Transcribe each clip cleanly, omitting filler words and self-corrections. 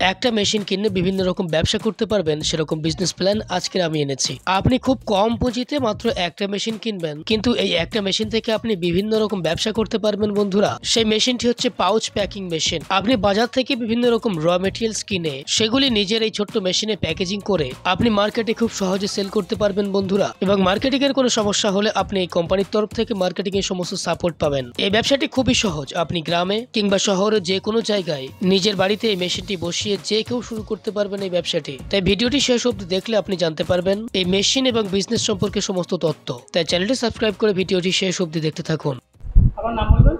একটা মেশিন কিনে বিভিন্ন রকম ব্যবসা করতে পারবেন সেরকম বিজনেস প্ল্যান আজকে আমি এনেছি। আপনি খুব কম পুঁজিতে মাত্র একটা মেশিন কিনবেন, কিন্তু এই একটা মেশিন থেকে আপনি বিভিন্ন রকম ব্যবসা করতে পারবেন বন্ধুরা। সেই মেশিনটি হচ্ছে পাউচ প্যাকিং মেশিন। আপনি বাজার থেকে বিভিন্ন রকম র মেটেরিয়ালস কিনে সেগুলি নিজের এই ছোট্ট মেশিনে প্যাকেজিং করে আপনি মার্কেটে খুব সহজে সেল করতে পারবেন বন্ধুরা। এবং মার্কেটিং এর কোনো সমস্যা হলে আপনি এই কোম্পানির তরফ থেকে মার্কেটিং এর সমস্ত সাপোর্ট পাবেন। এই ব্যবসাটি খুবই সহজ। আপনি গ্রামে কিংবা শহরে যে কোনো জায়গায় নিজের বাড়িতে এই মেশিনটি বসিয়ে যে কেউ শুরু করতে পারবেন এই ব্যবসাটি। তাই ভিডিওটি শেষ অবধি দেখলে আপনি জানতে পারবেন এই মেশিন এবং বিজনেস সম্পর্কে সমস্ত তথ্য। তাই চ্যানেলটি সাবস্ক্রাইব করে ভিডিওটি শেষ অবধি দেখতে থাকুন। আমার নাম বলবেন?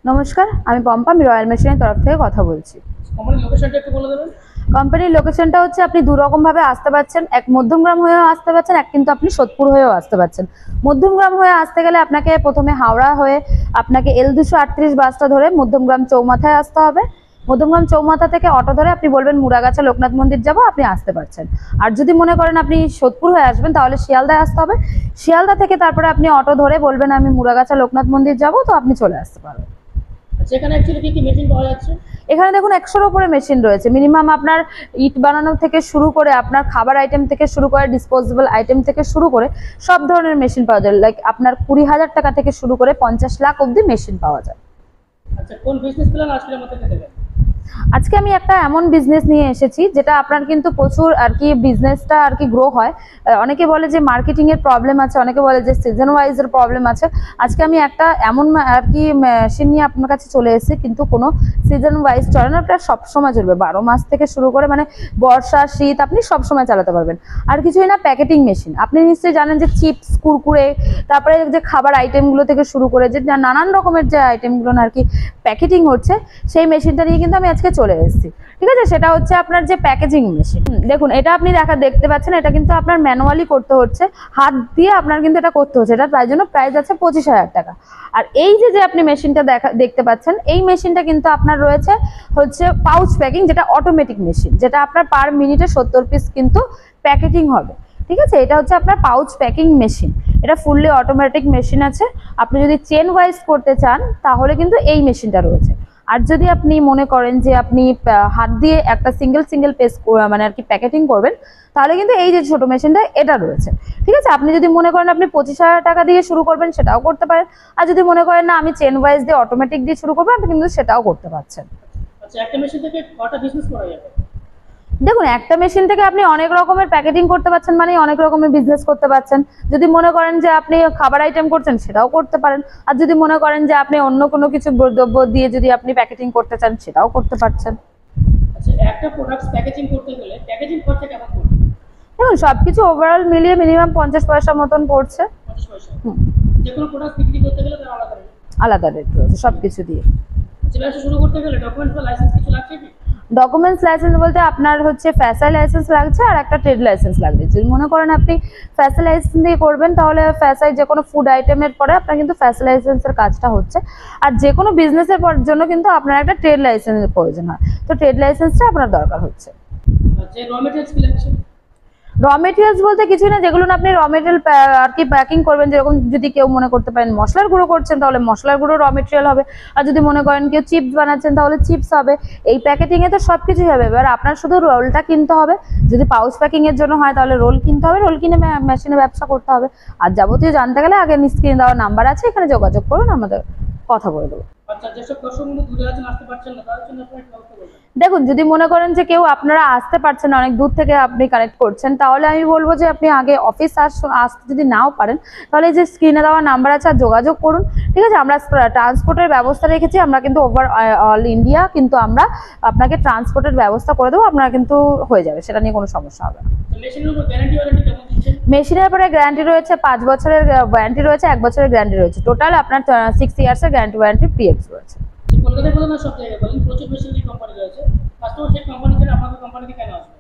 নমস্কার, আমি পম্পা, আমি রয়্যাল মেশিনের তরফ থেকে কথা বলছি। কোম্পানির লোকেশনটা একটু বলে দেবেন। কোম্পানির লোকেশনটা হচ্ছে আপনি দু রকম ভাবে আসতে পারছেন, এক মধ্যমগ্রাম হয়েও আসতে পারছেন, এক কিন্তু আপনি সোদপুর হয়েও আসতে পারছেন। মধ্যমগ্রাম হয়ে আসতে গেলে আপনাকে প্রথমে হাওড়া হয়ে আপনাকে L238 বাসটা ধরে মধ্যমগ্রাম চৌমাথায় আসতে হবে। মধ্যমগ্রাম চৌমাথা থেকে অটো ধরে আপনি বলবেন মুড়াগাছা লোকনাথ মন্দির যাব, আপনি আসতে পারছেন। আর যদি মনে করেন আপনি সোদপুর হয়ে আসবেন তাহলে শিয়ালদায় আসতে হবে। শিয়ালদা থেকে তারপরে আপনি অটো ধরে বলবেন আমি মুড়াগাছা লোকনাথ মন্দির যাব, তো আপনি চলে আসতে পারবেন। আচ্ছা, এখানে অ্যাকচুয়ালি কি কি মেশিন পাওয়া যাচ্ছে? এখানে দেখুন 100-এর উপরে মেশিন রয়েছে। মিনিমাম আপনার ইট বানানো থেকে শুরু করে আপনার খাবার আইটেম থেকে শুরু করে ডিসপোজেবল আইটেম থেকে শুরু করে সব ধরনের মেশিন পাওয়া যায়। লাইক আপনার 20,000 টাকা থেকে শুরু করে 50 লাখ অবধি মেশিন পাওয়া যায়। আচ্ছা, কোন বিজনেস প্ল্যান আজকে আমাদের দেবেন? আজকে আমি একটা এমন বিজনেস নিয়ে এসেছি যেটা আপনার কিন্তু প্রচুর আর কি বিজনেসটা আর কি গ্রো হয়। অনেকে বলে যে মার্কেটিং এর প্রবলেম আছে, অনেকে বলে যে সিজন ওয়াইজ এর প্রবলেম আছে। আজকে আমি একটা এমন আর কি মেশিন নিয়ে আপনার কাছে চলে এসেছি, কিন্তু কোনো সিজন ওয়াইজ চলে না, আপনার সবসময় চলবে। 12 মাস থেকে শুরু করে মানে বর্ষা শীত আপনি সবসময় চালাতে পারবেন। আর কিছুই না, প্যাকেটিং মেশিন। আপনি নিশ্চয়ই জানেন যে চিপস, কুরকুরে, তারপরে যে খাবার আইটেমগুলো থেকে শুরু করে যে নানান রকমের যে আইটেমগুলো আর কি প্যাকেটিং হচ্ছে, সেই মেশিনটা নিয়ে কিন্তু আমি আজকে চলে এসেছি। ঠিক আছে, সেটা হচ্ছে আপনার যে প্যাকেজিং মেশিন। দেখুন, এটা আপনি দেখতে পাচ্ছেন, এটা কিন্তু আপনার ম্যানুয়ালি করতে হচ্ছে, হাত দিয়ে আপনার কিন্তু এটা করতে হচ্ছে। এটা তাই জন্য প্রাইস আছে 25,000 টাকা। আর এই যে আপনি মেশিনটা দেখতে পাচ্ছেন, এই মেশিনটা কিন্তু আপনার রয়েছে হচ্ছে পাউচ প্যাকিং, যেটা অটোমেটিক মেশিন, যেটা আপনার পার মিনিটে 70 পিস কিন্তু প্যাকেটিং হবে। ঠিক আছে, এটা হচ্ছে আপনার পাউচ প্যাকিং মেশিন। এটা ফুললি অটোমেটিক মেশিন আছে। আপনি যদি চেন ওয়াইজ করতে চান তাহলে কিন্তু এই মেশিনটা রয়েছে। আর যদি আপনি মনে করেন যে আপনি হাত দিয়ে একটা সিঙ্গেল পেজ মানে আর কি প্যাকেটিং করবেন, তাহলে কিন্তু এই যে ছোট মেশিনটা এটা রয়েছে। ঠিক আছে, আপনি যদি মনে করেন আপনি 25,000 টাকা দিয়ে শুরু করবেন, সেটাও করতে পারেন। আর যদি মনে করেন না আমি চেন ওয়াইজ দিয়ে অটোমেটিক দিয়ে শুরু করবেন, আপনি কিন্তু সেটাও করতে পারছেন। আচ্ছা, একটা মেশিন থেকে কটা বিজনেস করা যাবে? দেখুন, একটা মেশিন থেকে আপনি অনেক রকমের প্যাকেটিং করতে পারছেন, মানে অনেক রকমের বিজনেস করতে পারছেন। যদি মনে করেন যে আপনি খাবার আইটেম করছেন, সেটাও করতে পারেন। আর যদি মনে করেন যে আপনি অন্য কোনো কিছু দ্রব্য দিয়ে যদি আপনি প্যাকেটিং করতে চান, সেটাও করতে পারছেন। আচ্ছা, একটা প্রোডাক্টস প্যাকেজিং করতে গেলে প্যাকেজিং খরচা কেমন পড়বে? দেখুন, সবকিছু ওভারঅল মিলিয়ে মিনিমাম 50 পয়সা মতন পড়ছে। 50 পয়সা? যে কোনো প্রোডাক্ট বিক্রি করতে গেলে তার আলাদা রেট? আলাদা রেট রয়েছে সবকিছু দিয়ে। আচ্ছা, ব্যবসা শুরু করতে গেলে ডকুমেন্টস বা লাইসেন্স কিছু লাগছে কি? ডকুমেন্টস লাইসেন্স বলতে আপনার হচ্ছে ফ্যাসাই লাইসেন্স লাগছে আর একটা ট্রেড লাইসেন্স লাগবে। যদি মনে করেন আপনি ফ্যাসাই লাইসেন্স দিয়ে করবেন, তাহলে ফ্যাসাই যে কোনো ফুড আইটেমের পরে আপনার কিন্তু ফ্যাসাই লাইসেন্সের কাজটা হচ্ছে। আর যে কোনো বিজনেসের জন্য কিন্তু আপনার একটা ট্রেড লাইসেন্সের প্রয়োজন হয়, তো ট্রেড লাইসেন্সটা আপনার দরকার হচ্ছে। আচ্ছা, র মেটেরিয়ালস কি লাগছে? র মেটেরিয়ালস বলতে কিছুই না, যেগুলো আপনি র মেটেরিয়াল আর কি প্যাকিং করবেন। যেরকম যদি কেউ মনে করতে পারেন মশলার গুঁড়ো করছেন, তাহলে মশলার গুঁড়ো র মেটেরিয়াল হবে। আর যদি মনে করেন কেউ চিপস বানাচ্ছেন, তাহলে চিপস হবে। এই প্যাকেটিং এ তো সবকিছুই হবে। এবার আপনার শুধু রোলটা কিনতে হবে। যদি পাউচ প্যাকিং এর জন্য হয় তাহলে রোল কিনতে হবে, রোল কিনে মেশিনে ব্যবসা করতে হবে। আর যাবতীয় জানতে গেলে আগে স্ক্রিনে দেওয়া নাম্বার আছে, এখানে যোগাযোগ করুন, আমাদের কথা বলে দেবো। আচ্ছা, যেসব দর্শকবন্ধু দূরে আছেন, আসতে পারছেন না, তাদের জন্য আপনারা কি ব্যবস্থা করবেন? দেখুন, যদি মনে করেন যে কেউ আপনারা আসতে পারছেন না, অনেক দূর থেকে আপনি কানেক্ট করছেন, তাহলে আমি বলবো যে আপনি আগে অফিস আসতে যদি নাও পারেন, তাহলে যে স্ক্রিনে দেওয়া নাম্বার আছে আর যোগাযোগ করুন। ঠিক আছে, আমরা ট্রান্সপোর্টের ব্যবস্থা রেখেছি। আমরা কিন্তু ওভার অল ইন্ডিয়া কিন্তু আমরা আপনাকে ট্রান্সপোর্টের ব্যবস্থা করে দেবো। আপনারা কিন্তু হয়ে যাবে, সেটা নিয়ে কোনো সমস্যা হবে না। মেশিনের উপর গ্যারান্টি ওয়ারেন্টি কেমন দিচ্ছেন? মেশিনের উপরে গ্যারান্টি রয়েছে 5 বছরের ওয়ারেন্টি রয়েছে, 1 বছরের গ্যারান্টি রয়েছে। টোটাল আপনার 6 ইয়ার্সের গ্যারান্টি ওয়ারেন্টি পিএক্স রয়েছে। কলকাতায় বলেন না, সব জায়গায় বলেন প্রচুর মেশিনারি কোম্পানি রয়েছে। কাস্টমার সেই কোম্পানি থেকে আপনাদের কোম্পানিতে কেন আসবে?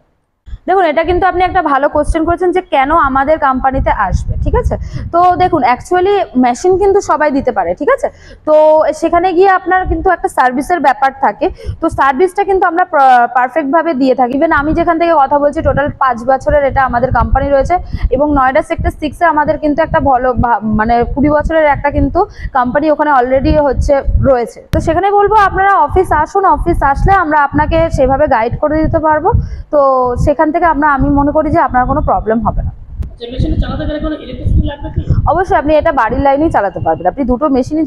দেখুন, এটা কিন্তু আপনি একটা ভালো কোশ্চেন করেছেন যে কেন আমাদের কোম্পানিতে আসবে। ঠিক আছে, তো দেখুন অ্যাকচুয়ালি মেশিন কিন্তু সবাই দিতে পারে। ঠিক আছে, তো সেখানে গিয়ে আপনার কিন্তু একটা সার্ভিসের ব্যাপার থাকে, তো সার্ভিসটা কিন্তু আমরা পারফেক্ট ভাবে দিয়ে থাকি। ইভেন আমি যেখান থেকে কথা বলছি টোটাল 5 বছরের এটা আমাদের কোম্পানি রয়েছে, এবং নয়ডা সেক্টর 6-এ আমাদের কিন্তু একটা ভালো মানে 20 বছরের একটা কিন্তু কোম্পানি ওখানে অলরেডি হচ্ছে রয়েছে। তো সেখানে বলবো আপনারা অফিস আসুন, অফিস আসলে আমরা আপনাকে সেভাবে গাইড করে দিতে পারবো। তো সেখান থেকে আমি মনে করি যে আপনার কোনো প্রবলেম হবে না। যে মেশিনটা চালাতে গেলে কোনো ইলেকট্রিসিটি লাগবে কি? অবশ্যই আপনি এটা বাড়ির লাইনেই চালাতে পারবেন। আপনি দুটো মেশিনই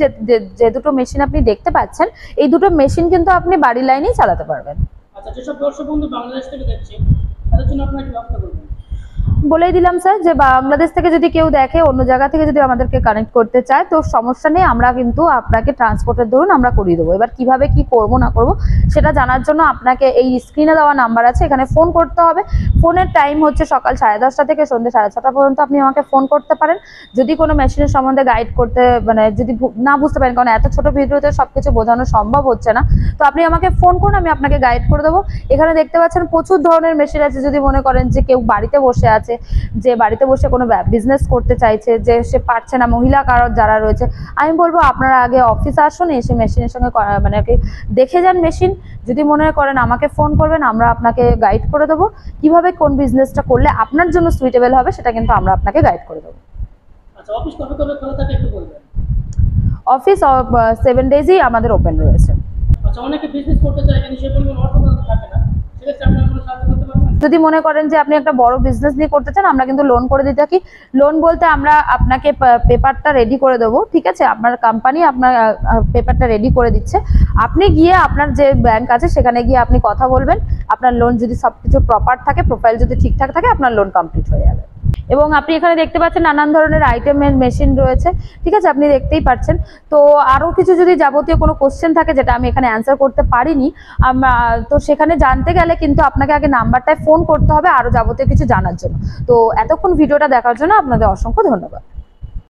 যে দুটো মেশিন আপনি দেখতে পাচ্ছেন, এই দুটো মেশিন কিন্তু আপনি বাড়ির লাইনেই চালাতে পারবেন। আচ্ছা, যেসব দর্শক বন্ধু বাংলাদেশ থেকে দেখছে তাদের জন্য আপনারা কি ব্যবস্থা করবেন? বলেই দিলাম স্যার, যে বাংলাদেশ থেকে যদি কেউ দেখে, অন্য জায়গা থেকে যদি আমাদেরকে কানেক্ট করতে চায়, তো সমস্যা নেই, আমরা কিন্তু আপনাকে ট্রান্সপোর্টের ধরুন আমরা করিয়ে দেবো। এবার কিভাবে কি করব না করব সেটা জানার জন্য আপনাকে এই স্ক্রিনে দেওয়া নাম্বার আছে, এখানে ফোন করতে হবে। ফোনের টাইম হচ্ছে সকাল 10:30 থেকে সন্ধ্যে 6:30 পর্যন্ত আপনি আমাকে ফোন করতে পারেন। যদি কোনো মেশিনের সম্বন্ধে গাইড করতে মানে যদি না বুঝতে পারেন, কারণ এত ছোট ভিডিওতে সবকিছু বোঝানো সম্ভব হচ্ছে না, তো আপনি আমাকে ফোন করুন, আমি আপনাকে গাইড করে দেবো। এখানে দেখতে পাচ্ছেন প্রচুর ধরনের মেশিন আছে। যদি মনে করেন যে কেউ বাড়িতে বসে আছে, যে বাড়িতে বসে কোনো বিজনেস করতে চাইছে, যে সে পারছে না, মহিলা কারো যারা রয়েছে, আমি বলবো আপনারা আগে অফিসে আসুন, এসে মেশিনের সঙ্গে মানে দেখে যান মেশিন। যদি মনে করেন আমাকে ফোন করবেন, আমরা আপনাকে গাইড করে দেবো কিভাবে কোন বিজনেসটা করলে আপনার জন্য সুইটেবল হবে, সেটা কিন্তু আমরা আপনাকে গাইড করে দেবো। আচ্ছা, অফিস কবে কবে খোলা থাকে একটু বলবেন? অফিস 7 ডেজই আমাদের ওপেন রয়েছে। আচ্ছা, অনেকে বিজনেস করতে চায় কিন্তু সেই পরিমাণ অর্থ থাকে না, সেক্ষেত্রে আপনারা কোনো সাহায্য করতে পারবেন? যদি মনে করেন যে আপনি একটা বড় বিজনেস নিয়ে করতে চান, আমরা কিন্তু লোন করে দিতে থাকি। লোন বলতে আমরা আপনাকে পেপারটা রেডি করে দেবো। ঠিক আছে, আপনার কোম্পানি আপনার পেপারটা রেডি করে দিচ্ছে, আপনি গিয়ে আপনার যে ব্যাংক আছে সেখানে গিয়ে আপনি কথা বলবেন। আপনার লোন যদি সবকিছু প্রপার থাকে, প্রোফাইল যদি ঠিকঠাক থাকে, আপনার লোন কমপ্লিট হয়ে যাবে। এবং আপনি এখানে দেখতে পাচ্ছেন নানান ধরনের আইটেমের মেশিন রয়েছে। ঠিক আছে, আপনি দেখতেই পাচ্ছেন। তো আরও কিছু যদি যাবতীয় কোনো কোশ্চেন থাকে যেটা আমি এখানে অ্যান্সার করতে পারিনি, তো সেখানে জানতে গেলে কিন্তু আপনাকে আগে নাম্বারটায় ফোন করতে হবে আরও যাবতীয় কিছু জানার জন্য। তো এতক্ষণ ভিডিওটা দেখার জন্য আপনাদের অসংখ্য ধন্যবাদ।